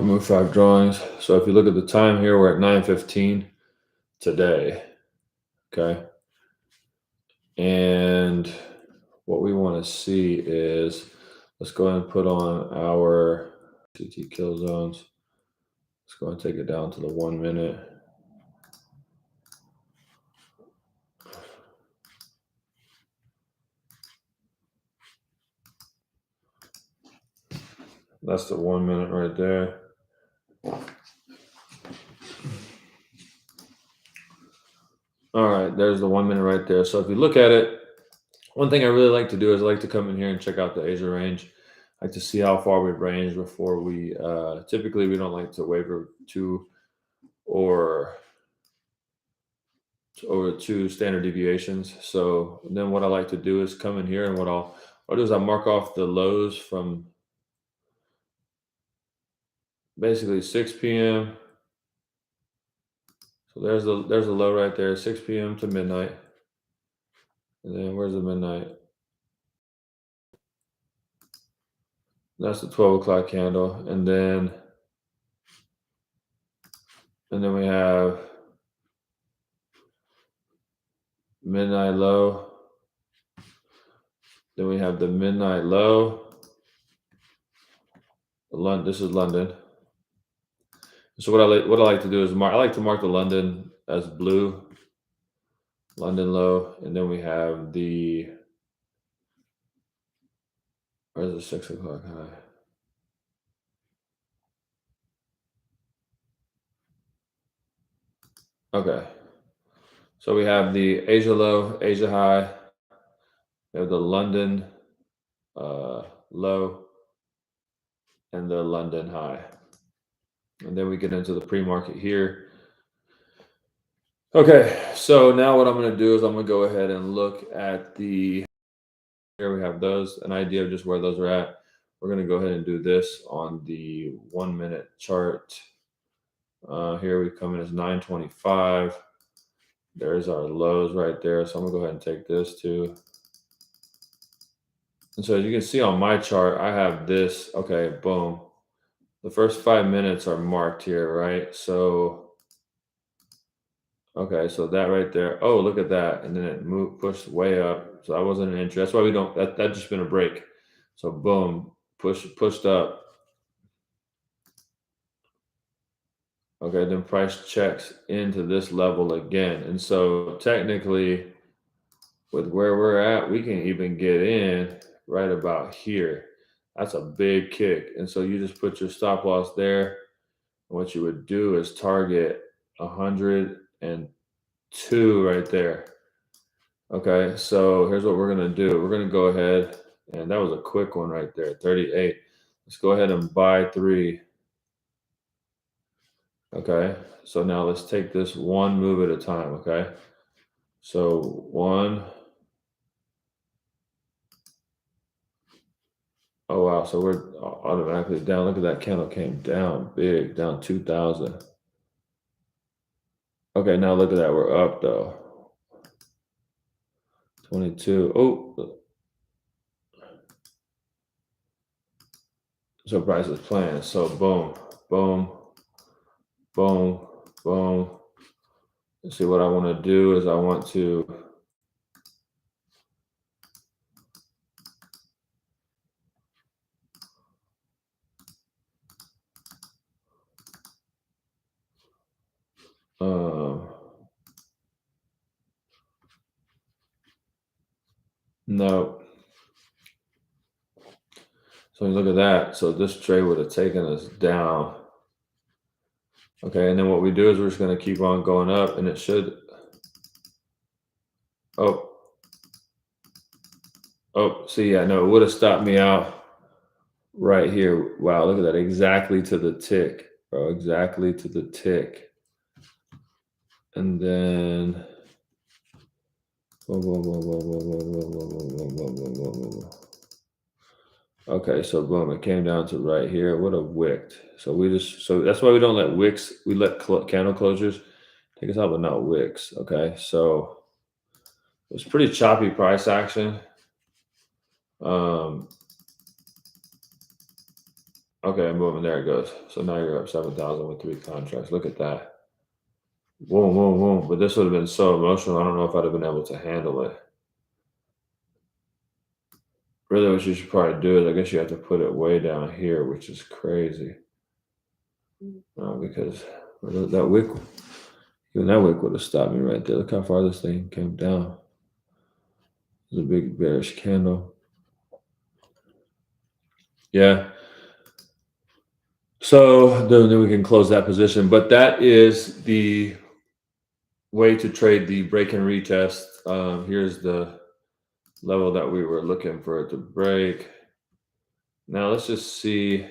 Move 5 drawings. So if you look at the time here, we're at 9:15 today. Okay. And what we want to see is, let's go ahead and put on our ICT kill zones. Let's go and take it down to the 1 minute. That's the 1 minute right there. All right, there's the 1 minute right there. So if you look at it, one thing I really like to do is I like to come in here and check out the Asia range. I like to see how far we've ranged before we, typically we don't like to waver two or over 2 standard deviations. So then what I like to do is come in here, and what I'll do is I mark off the lows from basically 6 p.m. So there's a low right there, 6 p.m. to midnight. And then where's the midnight? That's the 12 o'clock candle. And then we have midnight low. Then we have the midnight low. This is London. So what I like to do is I like to mark the London as blue, London low, and then we have where's the 6 o'clock high? Okay. So we have the Asia low, Asia high. We have the London low and the London high. And then we get into the pre-market here. Okay, so now what I'm going to do is I'm going to go ahead and look at here we have those, an idea of just where those are at. We're going to go ahead and do this on the 1 minute chart. Here we come in as 9:25. There's our lows right there. So I'm gonna go ahead and take this too. And so as you can see on my chart, I have this. Okay, boom. The first 5 minutes are marked here, right? So, okay, so that right there. Oh, look at that. And then it pushed way up. So that wasn't an entry. That's why we don't, that just been a break. So boom, pushed up. Okay, then price checks into this level again. And so technically, with where we're at, we can even get in right about here. That's a big kick. And so you just put your stop loss there. And what you would do is target 102 right there. Okay, so here's what we're going to do. We're going to go ahead, and that was a quick one right there, 38. Let's go ahead and buy 3. Okay, so now let's take this one move at a time. Okay, so 1. Oh, wow. So we're automatically down. Look at that candle came down big, down 2,000. Okay, now look at that. We're up though. 22. Oh, so price is playing. So boom, boom, boom, boom. Let's see, what I want to do is I want to no. So look at that. So this trade would have taken us down. Okay, and then what we do is we're just going to keep on going up, and it should. Oh, see, yeah, no, it would have stopped me out right here. Wow, look at that. Exactly to the tick, bro. Exactly to the tick. And then okay, so boom, it came down to right here. It would have wicked. So that's why we don't let wicks, we let candle closures take us out, but not wicks. Okay, so it was pretty choppy price action. Okay, Okay, boom, and there it goes. So now you're up 7,000 with 3 contracts. Look at that. Boom, boom, boom. But this would have been so emotional. I don't know if I'd have been able to handle it. Really, what you should probably do is I guess you have to put it way down here, which is crazy. Because that wick, even that wick would have stopped me right there. Look how far this thing came down. It's a big bearish candle. Yeah. So then we can close that position. But that is the way to trade the break and retest. Here's the level that we were looking for it to break. Now let's just see.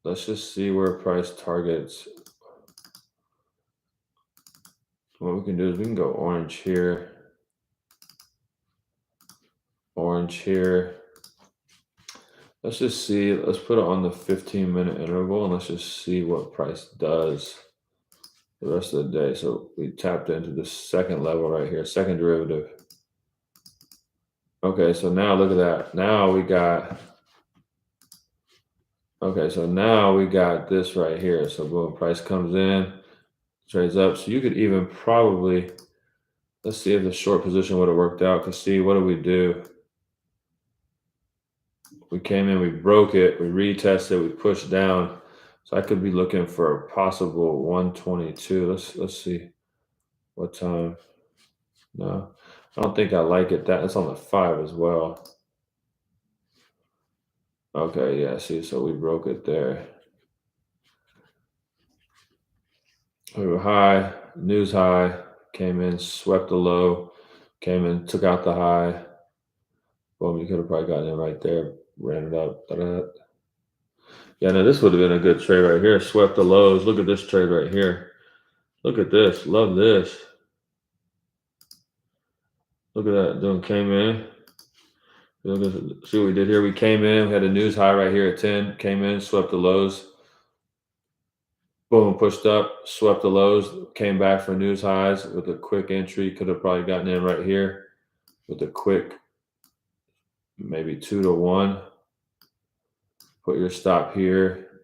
Let's just see where price targets. What we can do is we can go orange here, orange here. Let's just see. Let's put it on the 15-minute interval and let's just see what price does the rest of the day. So we tapped into the second level right here, second derivative. Okay, so now look at that. Now we got. Okay, so now we got this right here. So boom, price comes in, trades up. So you could even probably, let's see if the short position would have worked out. Because see, what do we do? We came in, we broke it, we retested, we pushed down. So I could be looking for a possible 122. Let's see what time. No, I don't think I like it. That's on the 5 as well. Okay, yeah, see, so we broke it there. We were high, news high, came in, swept the low, came in, took out the high. Boom, you could have probably gotten it right there, ran it up. Da-da. Yeah, no, this would have been a good trade right here. Swept the lows. Look at this trade right here. Look at this. Love this. Look at that. Doing came in. See what we did here? We came in, we had a news high right here at 10, came in, swept the lows. Boom, pushed up, swept the lows, came back for news highs with a quick entry. Could have probably gotten in right here with a quick, maybe 2 to 1. Put your stop here.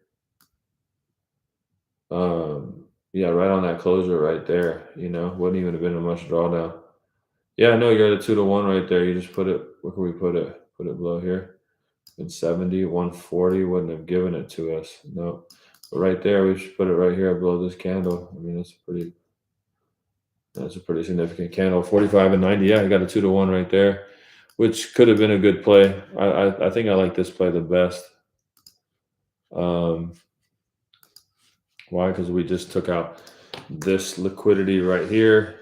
Yeah, right on that closure right there. Wouldn't even have been a much drawdown. Yeah, no, you're at a 2 to 1 right there. You just put it, where can we put it? Put it below here. And 70, 140 wouldn't have given it to us. No. But right there, we should put it right here below this candle. I mean, that's a pretty significant candle. 45 and 90. Yeah, you got a 2 to 1 right there, which could have been a good play. I think I like this play the best. Why? Because we just took out this liquidity right here.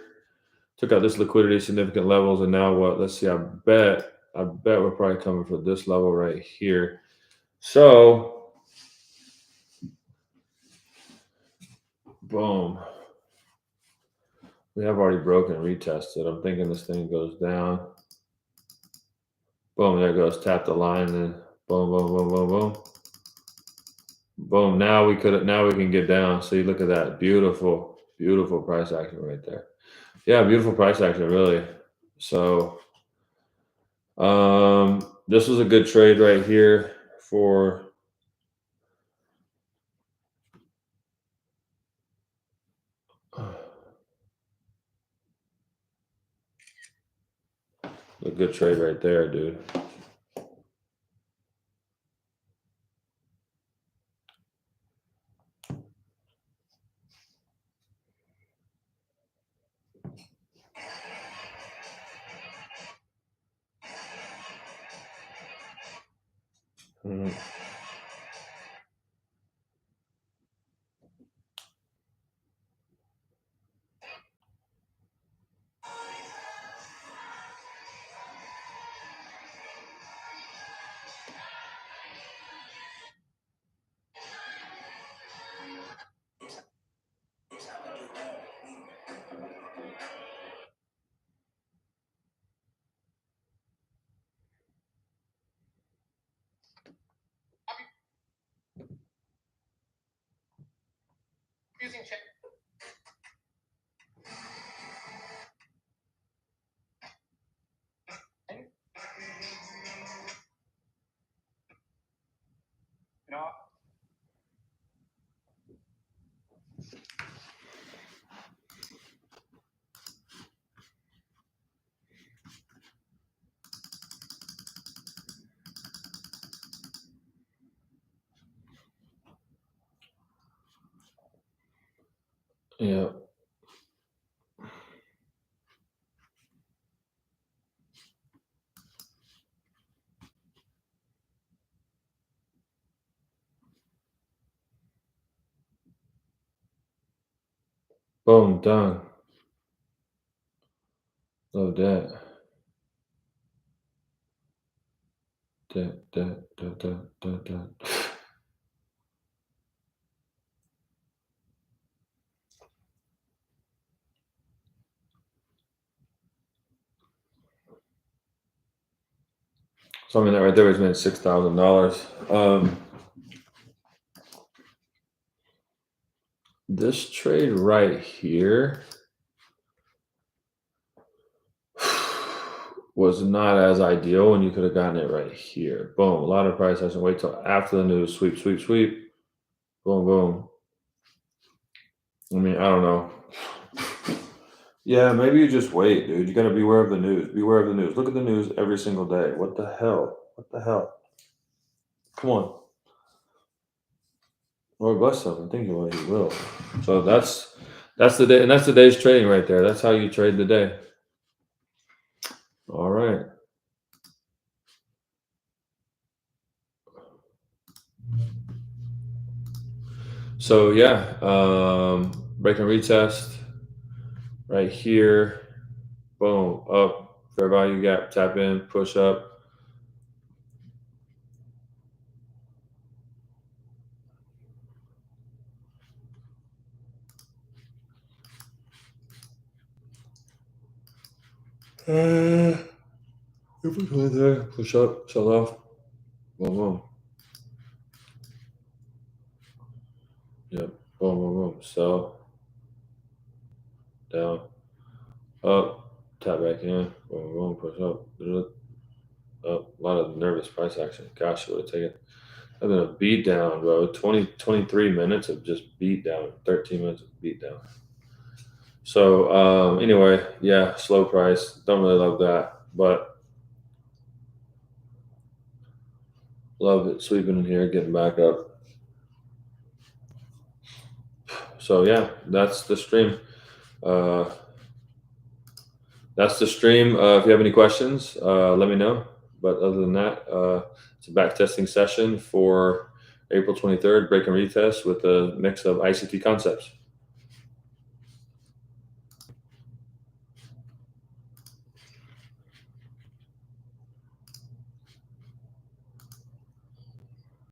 Took out this liquidity, significant levels, and now what? Let's see. I bet we're probably coming for this level right here. So, boom. We have already broken and retested. I'm thinking this thing goes down. Boom, there it goes. Tap the line, and boom, boom, boom, boom, boom. Boom. Now we can get down. See, look at that. Beautiful, beautiful price action right there. Yeah, beautiful price action, really. So this was a good trade right here for a good trade right there, dude. Mhm. Yeah. Boom, done. Love that. Da. So I mean that right there was made $6,000. This trade right here was not as ideal, and you could have gotten it right here. Boom. A lot of price action. Wait till after the news. Sweep, sweep, sweep. Boom, boom. I mean, I don't know. Yeah, maybe you just wait, dude. You gotta beware of the news. Beware of the news. Look at the news every single day. What the hell? What the hell? Come on. Lord bless him. I think he will. So that's the day, and that's the day's trading right there. That's how you trade the day. All right. So yeah, break and retest right here. Boom, up, fair value gap, tap in, push up. Uh, there, push up, sell off. Boom, boom. Yep. Boom, boom, boom. Sell, down, up, tap back in. Boom, boom, push up. Up. A lot of nervous price action. Gosh, it would have taken. I've been a beat down, bro. 23 minutes of just beat down. 13 minutes of beat down. So anyway, yeah, slow price. Don't really love that, but love it sweeping in here, getting back up. So yeah, that's the stream. Uh, that's the stream. If you have any questions, let me know. But other than that, it's a back testing session for April 23rd, break and retest with a mix of ICT concepts.